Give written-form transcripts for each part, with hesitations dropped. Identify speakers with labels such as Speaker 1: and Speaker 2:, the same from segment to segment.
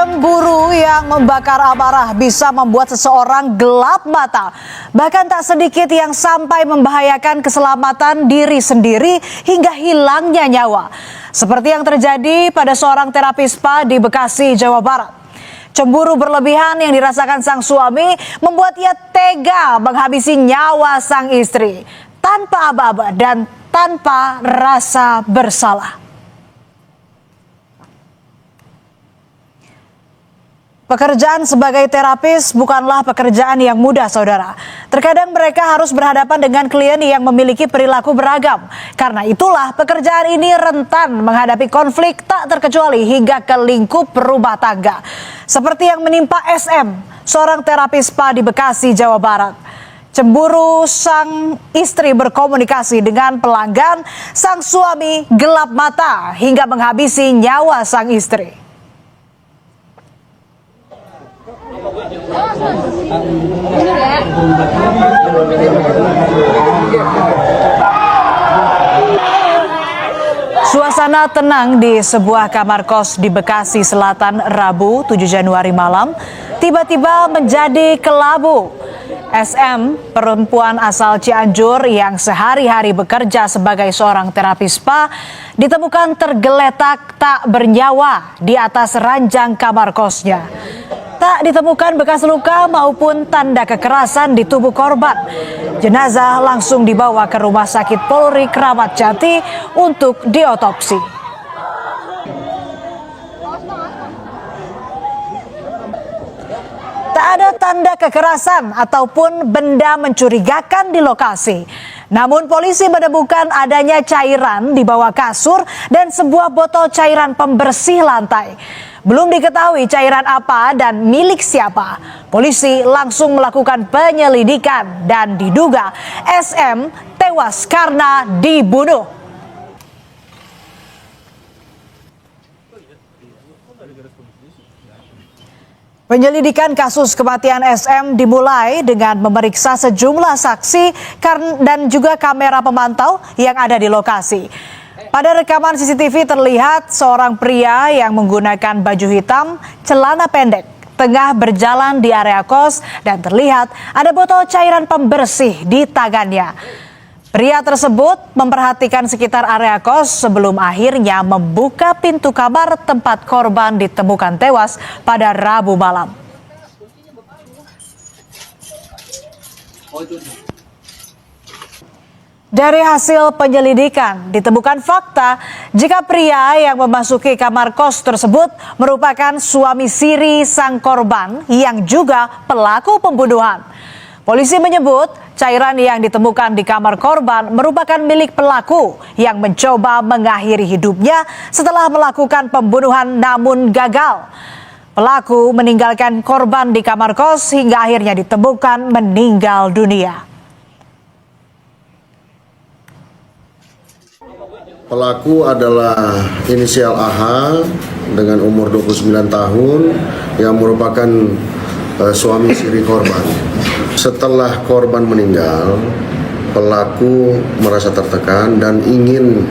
Speaker 1: Cemburu yang membakar amarah bisa membuat seseorang gelap mata. Bahkan tak sedikit yang sampai membahayakan keselamatan diri sendiri hingga hilangnya nyawa. Seperti yang terjadi pada seorang terapis spa di Bekasi, Jawa Barat. Cemburu berlebihan yang dirasakan sang suami membuat ia tega menghabisi nyawa sang istri tanpa aba-aba dan tanpa rasa bersalah. Pekerjaan sebagai terapis bukanlah pekerjaan yang mudah, saudara. Terkadang mereka harus berhadapan dengan klien yang memiliki perilaku beragam. Karena itulah pekerjaan ini rentan menghadapi konflik tak terkecuali hingga ke lingkup rumah tangga. Seperti yang menimpa SM, seorang terapis spa di Bekasi, Jawa Barat. Cemburu sang istri berkomunikasi dengan pelanggan, sang suami gelap mata hingga menghabisi nyawa sang istri. Suasana tenang di sebuah kamar kos di Bekasi Selatan Rabu 7 Januari malam tiba-tiba menjadi kelabu. SM, perempuan asal Cianjur yang sehari-hari bekerja sebagai seorang terapis spa, ditemukan tergeletak tak bernyawa di atas ranjang kamar kosnya. Tak ditemukan bekas luka maupun tanda kekerasan di tubuh korban. Jenazah langsung dibawa ke Rumah Sakit Polri Kramat Jati untuk diotopsi. Tak ada tanda kekerasan ataupun benda mencurigakan di lokasi. Namun polisi menemukan adanya cairan di bawah kasur dan sebuah botol cairan pembersih lantai. Belum diketahui cairan apa dan milik siapa. Polisi langsung melakukan penyelidikan dan diduga SM tewas karena dibunuh. Penyelidikan kasus kematian SM dimulai dengan memeriksa sejumlah saksi dan juga kamera pemantau yang ada di lokasi. Pada rekaman CCTV terlihat seorang pria yang menggunakan baju hitam, celana pendek, tengah berjalan di area kos dan terlihat ada botol cairan pembersih di tangannya. Pria tersebut memperhatikan sekitar area kos sebelum akhirnya membuka pintu kamar tempat korban ditemukan tewas pada Rabu malam. Dari hasil penyelidikan ditemukan fakta jika pria yang memasuki kamar kos tersebut merupakan suami siri sang korban yang juga pelaku pembunuhan. Polisi menyebut cairan yang ditemukan di kamar korban merupakan milik pelaku yang mencoba mengakhiri hidupnya setelah melakukan pembunuhan namun gagal. Pelaku meninggalkan korban di kamar kos hingga akhirnya ditemukan meninggal dunia.
Speaker 2: Pelaku adalah inisial AH dengan umur 29 tahun yang merupakan suami siri korban. Setelah korban meninggal, pelaku merasa tertekan dan ingin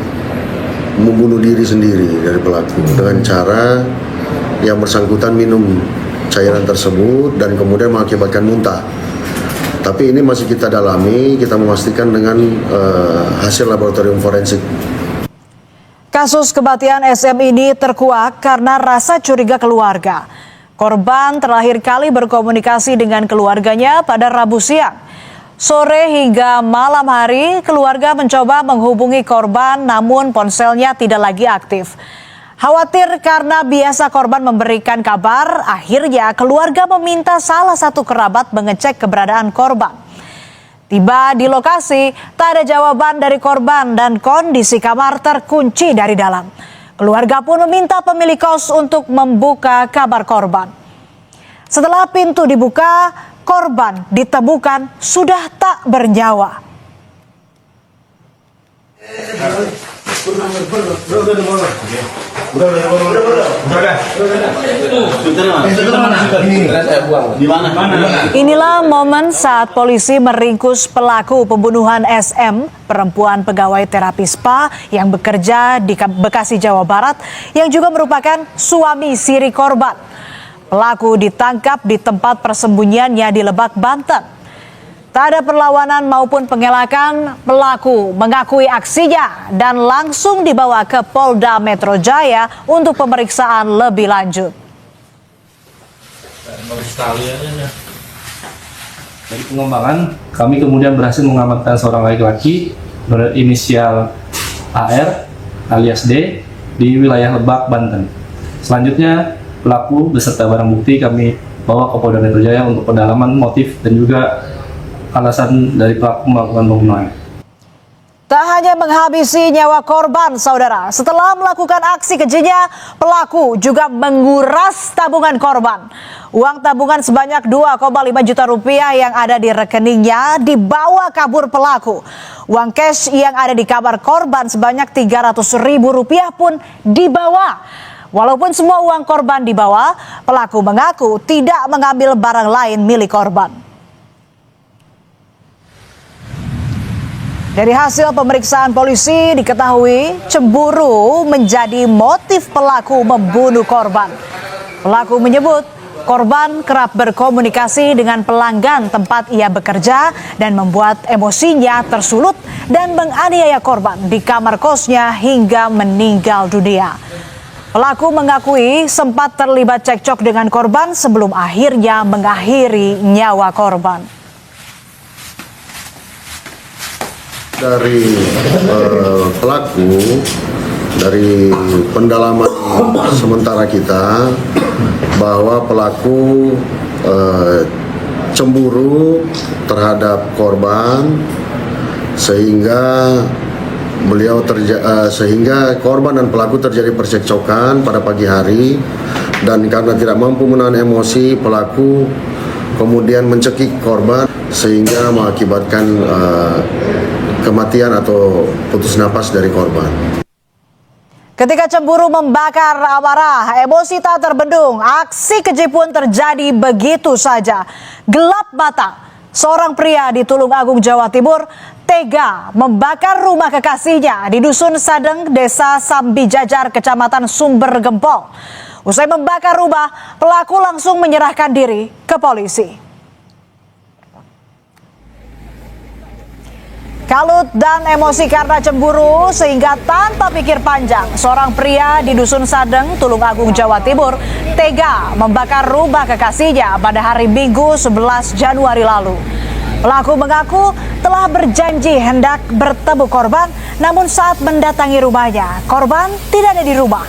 Speaker 2: membunuh diri sendiri dari pelaku dengan cara yang bersangkutan minum cairan tersebut dan kemudian mengakibatkan muntah. Tapi ini masih kita dalami, kita memastikan dengan hasil laboratorium forensik.
Speaker 1: Kasus kematian SM ini terkuak karena rasa curiga keluarga. Korban terakhir kali berkomunikasi dengan keluarganya pada Rabu siang. Sore hingga malam hari, keluarga mencoba menghubungi korban namun ponselnya tidak lagi aktif. Khawatir karena biasa korban memberikan kabar, akhirnya keluarga meminta salah satu kerabat mengecek keberadaan korban. Tiba di lokasi, tak ada jawaban dari korban dan kondisi kamar terkunci dari dalam. Keluarga pun meminta pemilik kos untuk membuka kamar korban. Setelah pintu dibuka, korban ditemukan sudah tak bernyawa. Inilah momen saat polisi meringkus pelaku pembunuhan SM, perempuan pegawai terapi spa yang bekerja di Bekasi, Jawa Barat, yang juga merupakan suami siri korban. Pelaku ditangkap di tempat persembunyiannya di Lebak, Banten. Tak ada perlawanan maupun pengelakan, pelaku mengakui aksinya dan langsung dibawa ke Polda Metro Jaya untuk pemeriksaan lebih lanjut.
Speaker 3: Dari pengembangan, kami kemudian berhasil mengamankan seorang laki-laki berinisial AR alias D di wilayah Lebak, Banten. Selanjutnya, pelaku beserta barang bukti kami bawa ke Polda Metro Jaya untuk pendalaman motif dan juga alasan dari pelaku melakukan pembunuhan.
Speaker 1: Tak hanya menghabisi nyawa korban, saudara. Setelah melakukan aksi kejinya, pelaku juga menguras tabungan korban. Uang tabungan sebanyak 2,5 juta rupiah yang ada di rekeningnya dibawa kabur pelaku. Uang cash yang ada di kamar korban sebanyak 300.000 rupiah pun dibawa. Walaupun semua uang korban dibawa, pelaku mengaku tidak mengambil barang lain milik korban. Dari hasil pemeriksaan polisi diketahui cemburu menjadi motif pelaku membunuh korban. Pelaku menyebut korban kerap berkomunikasi dengan pelanggan tempat ia bekerja dan membuat emosinya tersulut dan menganiaya korban di kamar kosnya hingga meninggal dunia. Pelaku mengakui sempat terlibat cekcok dengan korban sebelum akhirnya mengakhiri nyawa korban.
Speaker 2: Dari pelaku, dari pendalaman sementara kita, bahwa pelaku cemburu terhadap korban sehingga sehingga korban dan pelaku terjadi percekcokan pada pagi hari, dan karena tidak mampu menahan emosi, pelaku kemudian mencekik korban sehingga mengakibatkan kematian atau putus napas dari korban.
Speaker 1: Ketika cemburu membakar amarah, emosi tak terbendung, aksi keji pun terjadi begitu saja. Gelap mata, seorang pria di Tulungagung, Jawa Timur tega membakar rumah kekasihnya di Dusun Sadeng, Desa Sambijajar, Kecamatan Sumber Gempol. Usai membakar rumah, pelaku langsung menyerahkan diri ke polisi. Kalut dan emosi karena cemburu sehingga tanpa pikir panjang, seorang pria di Dusun Sadeng, Tulungagung, Jawa Timur tega membakar rumah kekasihnya pada hari Minggu 11 Januari lalu. Pelaku mengaku telah berjanji hendak bertemu korban, namun saat mendatangi rumahnya, korban tidak ada di rumah.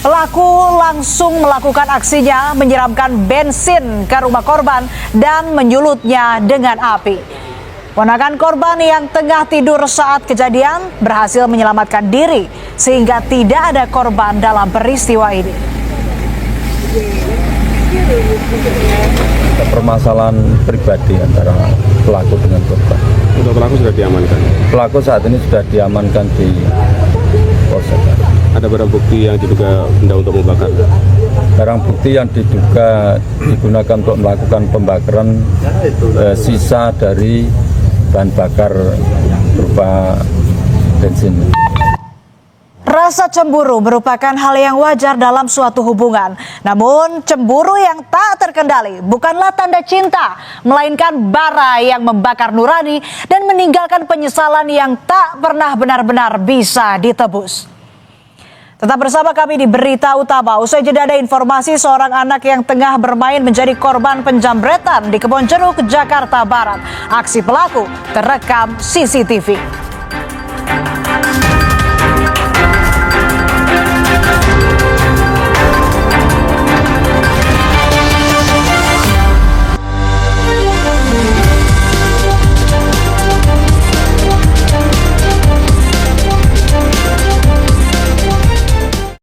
Speaker 1: Pelaku langsung melakukan aksinya menyiramkan bensin ke rumah korban dan menyulutnya dengan api. Ponakan korban yang tengah tidur saat kejadian berhasil menyelamatkan diri sehingga tidak ada korban dalam peristiwa ini.
Speaker 4: Permasalahan pribadi antara pelaku dengan korban.
Speaker 5: Untuk pelaku sudah diamankan.
Speaker 4: Pelaku saat ini sudah diamankan di Polsek.
Speaker 5: Ada barang bukti yang diduga benda untuk membakar.
Speaker 4: Barang bukti yang diduga digunakan untuk melakukan pembakaran sisa dari bahan bakar berupa bensin.
Speaker 1: Rasa cemburu merupakan hal yang wajar dalam suatu hubungan. Namun cemburu yang tak terkendali bukanlah tanda cinta, melainkan bara yang membakar nurani dan meninggalkan penyesalan yang tak pernah benar-benar bisa ditebus. Tetap bersama kami di Berita Utama. Usai jeda ada informasi seorang anak yang tengah bermain menjadi korban penjambretan di Kebonjeruk, Jakarta Barat. Aksi pelaku terekam CCTV.